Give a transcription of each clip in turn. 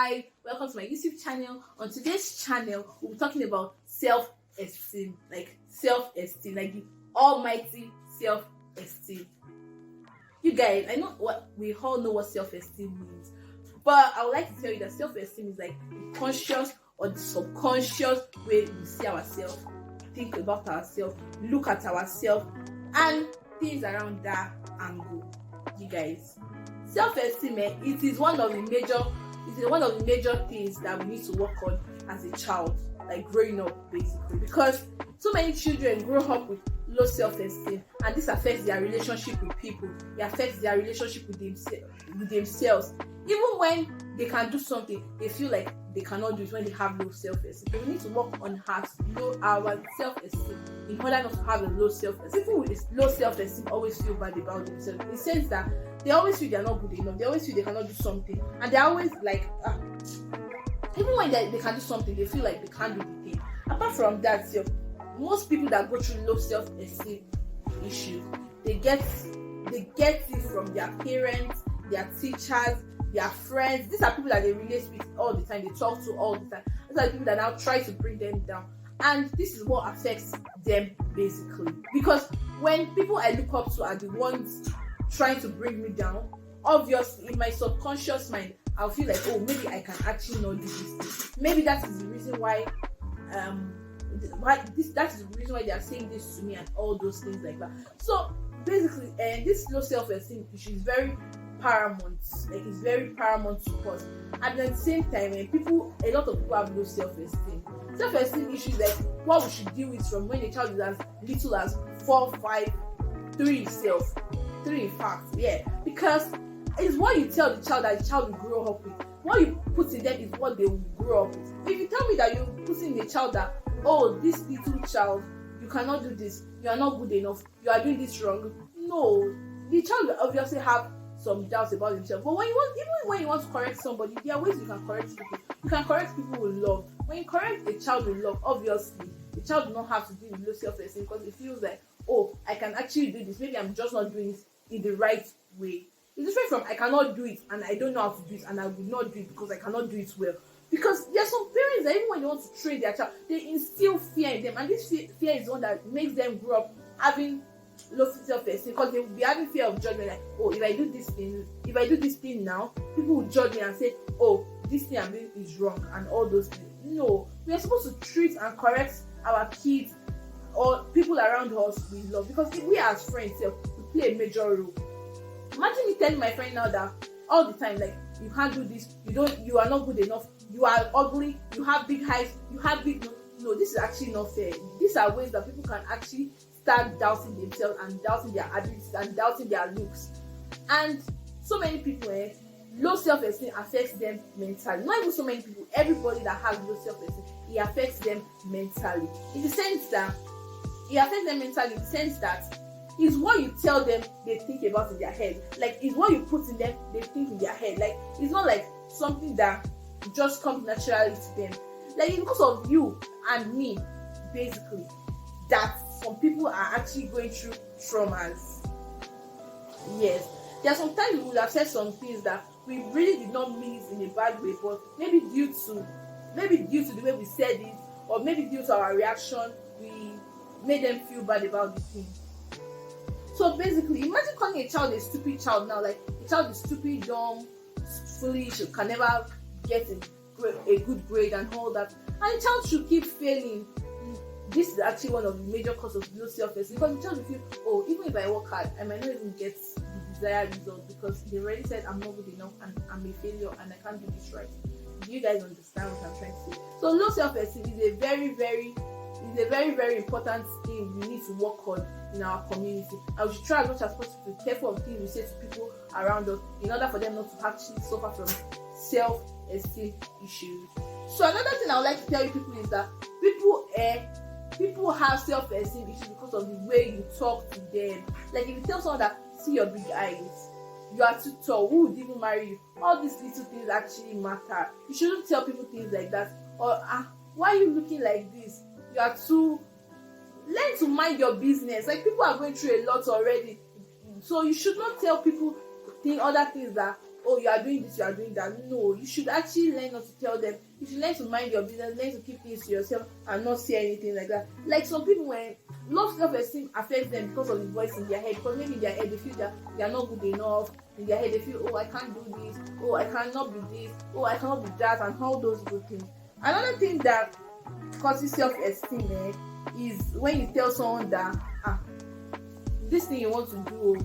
Hi, welcome to my YouTube channel. On today's channel, we'll be talking about self-esteem, like the almighty self-esteem. You guys, I know what we all know what self-esteem means, but I would like to tell you that self-esteem is like the conscious or the subconscious way we see ourselves, think about ourselves, look at ourselves, and things around that angle. You guys, self-esteem, it is one of the major things that we need to work on as a child, like growing up basically, because so many children grow up with low self-esteem, and this affects their relationship with people. It affects their relationship with themselves. Even when they can do something, they feel like they cannot do it when they have low self-esteem. So we need to work on our self-esteem in order not to have a low self-esteem. People with low self-esteem always feel bad about themselves, in the sense that they always feel they're not good enough. They always feel they cannot do something, and they're always like, even when they can do something, they feel like they can't do the thing. Apart from that, most people that go through low self-esteem issues, they get it from their parents, their teachers, their friends. These are people that they relate with all the time, they talk to all the time. These are the people that now try to bring them down, and this is what affects them basically. Because when people I look up to are the ones trying to bring me down, obviously in my subconscious mind I'll feel like, oh, maybe I can actually not do this thing. Maybe that is the reason why that is the reason why they are saying this to me and all those things like that. So basically, this low self-esteem issue is very paramount. Like, it's very paramount to us. At the same time, a lot of people have low self-esteem. Self-esteem issues, like what we should deal with from when a child is as little as 4, 5, 3 self. 3 in fact, yeah. Because it's what you tell the child that the child will grow up with. What you put in them is what they will grow up with. If you tell me that you put in a child that, oh, this little child, you cannot do this, you are not good enough, you are doing this wrong, no, the child will obviously have some doubts about himself. But even when you want to correct somebody, there are ways you can correct people. You can correct people with love. When you correct a child with love, obviously the child will not have to deal with low self-esteem, because it feels like, oh, I can actually do this, maybe I'm just not doing it in the right way. It's different from I cannot do it and I don't know how to do it and I will not do it because I cannot do it well. Because there are some parents that even when they want to train their child, they instill fear in them, and this fear is the one that makes them grow up having low self-esteem, because they will be having fear of judgment, like, oh, if I do this thing now, people will judge me and say, oh, this thing I'm doing is wrong and all those things. No, we are supposed to treat and correct our kids or people around us with love, because if we as friends, we play a major role. Imagine me telling my friend now that all the time, like, you can't do this, you are not good enough, you are ugly, you have big eyes, you have big nose. No, this is actually not fair. These are ways that people can actually start doubting themselves and doubting their abilities and doubting their looks. And so many people, low self-esteem affects them mentally. Not even so many people, everybody that has low self-esteem, it affects them mentally. In the sense that it's what you tell them they think about in their head. Like, it's what you put in them they think in their head. Like, it's not like something that just comes naturally to them. Like, it's because of you and me, basically, that some people are actually going through traumas. Yes, there are sometimes we would have said some things that we really did not mean it in a bad way, but maybe due to the way we said it, or maybe due to our reaction, we made them feel bad about the thing. So basically, imagine calling a child a stupid child now. Like, a child is stupid, dumb, foolish, can never get a good grade and all that, and the child should keep failing. This is actually one of the major causes of low self-esteem, because the child will feel, oh, even if I work hard, I might not even get the desired result, because they already said I'm not good enough and I'm a failure and I can't do this right. Do you guys understand what I'm trying to say? So low self-esteem is a very, very important thing we need to work on in our community, and we should try as much as possible to be careful of things we say to people around us, in order for them not to actually suffer from self-esteem issues. So another thing I would like to tell you people is that people have self-esteem issues because of the way you talk to them. Like, if you tell someone that, see your big eyes, you are too tall, who would even marry you? All these little things actually matter. You shouldn't tell people things like that. Or, why are you looking like this? You are too... Learn to mind your business. Like, people are going through a lot already, so you should not tell people other things that oh, you are doing this, you are doing that. No, you should actually learn not to tell them. You should learn to mind your business, learn to keep things to yourself and not say anything like that. Like some people, when low self-esteem affects them because of the voice in their head, because maybe in their head they feel that they are not good enough. In their head they feel, oh, I can't do this, oh, I cannot be this, oh, I cannot be that, and all those good things. Another thing that causes self-esteem is when you tell someone that this thing you want to do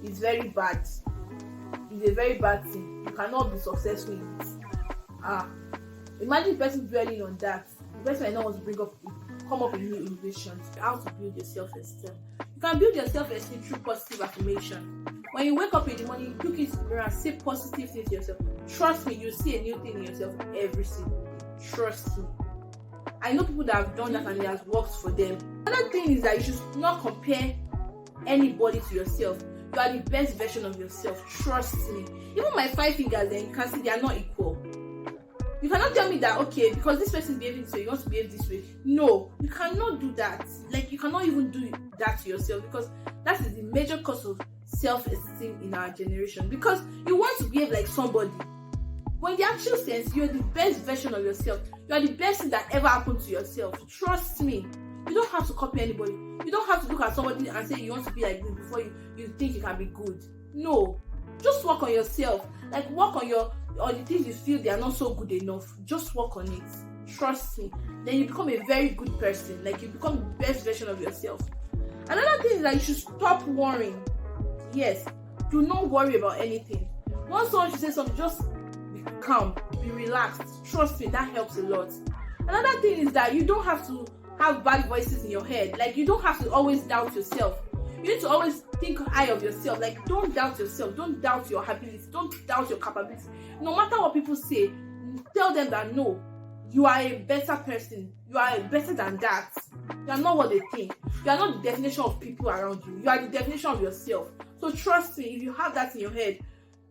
is very bad. It's a very bad thing. You cannot be successful in it. Imagine the person dwelling on that. The person might not want to come up with new innovations. How to build your self-esteem. You can build your self-esteem through positive affirmation. When you wake up in the morning, look into the mirror and say positive things to yourself. Trust me, you'll see a new thing in yourself every single day. Trust me. I know people that have done that and it has worked for them. Another thing is that you should not compare anybody to yourself. You are the best version of yourself. Trust me. Even my 5 fingers, you can see they are not equal. You cannot tell me that, okay, because this person is behaving this way, you want to behave this way. No, you cannot do that. Like, you cannot even do that to yourself, because that is the major cause of self-esteem in our generation. Because you want to behave like somebody. When in the actual sense, you're the best version of yourself. You are the best thing that ever happened to yourself. Trust me. You don't have to copy anybody. You don't have to look at somebody and say you want to be like this before you think you can be good. No. Just work on yourself. Like, work on the things you feel they are not so good enough. Just work on it. Trust me. Then you become a very good person. Like, you become the best version of yourself. Another thing is that you should stop worrying. Yes. Do not worry about anything. Once someone should say something, just be calm. Be relaxed. Trust me, that helps a lot. Another thing is that you don't have to have bad voices in your head. Like, you don't have to always doubt yourself. You need to always think high of yourself. Like, don't doubt yourself. Don't doubt your abilities. Don't doubt your capabilities. No matter what people say, tell them that no, you are a better person. You are better than that. You are not what they think. You are not the definition of people around you. You are the definition of yourself. So trust me, if you have that in your head,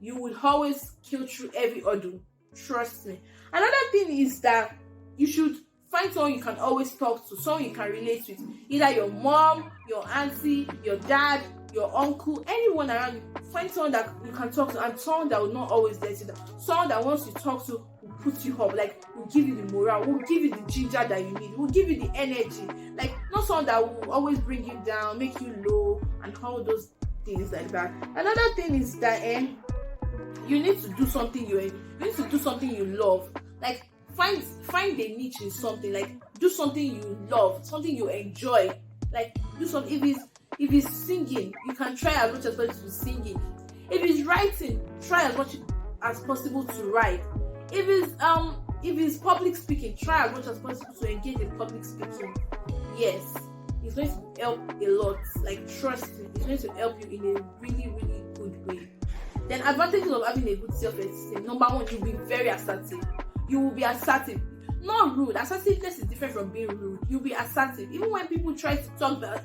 you will always kill through every hurdle. Trust me. Another thing is that you should find someone you can always talk to, someone you can relate with. Either your mom, your auntie, your dad, your uncle, anyone around you. Find someone that you can talk to, and someone that will not always let you down. Someone that wants to talk to will put you up, like, will give you the morale, will give you the ginger that you need, will give you the energy. Like, not someone that will always bring you down, make you low, and all those things like that. Another thing is that you need to do something you need to do something you love. Like, find a niche in something. Like, do something you love, something you enjoy. Like, do something. If it's singing, you can try as much as possible to sing it. If it's writing, try as much as possible to write. If it's public speaking, try as much as possible to engage in public speaking. Yes, it's going to help a lot. Like, trust me, it's going to help you in a really, really good way. Then, advantages of having a good self-esteem. Number one, you'll be very assertive. You will be assertive, not rude. Assertiveness is different from being rude. You'll be assertive. Even when people try to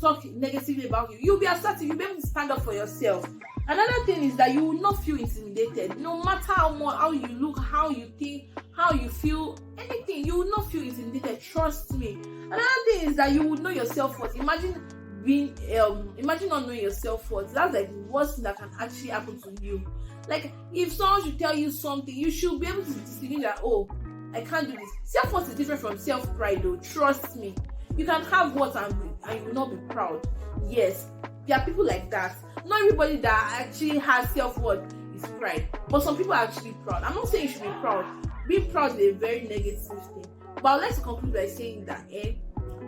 talk negatively about you, you'll be assertive. You'll be able to stand up for yourself. Another thing is that you will not feel intimidated. No matter how you look, how you think, how you feel, anything, you will not feel intimidated. Trust me. Another thing is that you will know your self-worth. Imagine not knowing your self-worth. That's like the worst thing that can actually happen to you. Like, if someone should tell you something, you should be able to distinguish that, oh, I can't do this. Self-worth is different from self-pride, though. Trust me. You can have worth and you will not be proud. Yes, there are people like that. Not everybody that actually has self-worth is pride, but some people are actually proud. I'm not saying you should be proud. Being proud is a very negative thing. But I'd like to conclude by saying that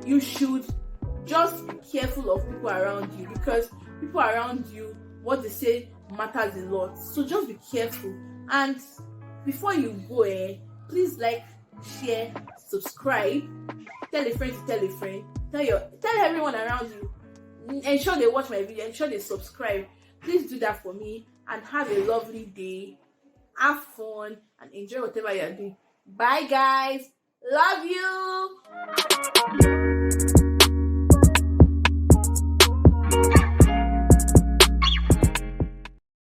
you should just be careful of people around you, because people around you, what they say matters a lot. So just be careful. And before you go, please like, share, subscribe, tell a friend to tell a friend, tell everyone around you. Ensure they watch my video, ensure they subscribe. Please do that for me, and have a lovely day. Have fun and enjoy whatever you're doing. Bye guys. Love you.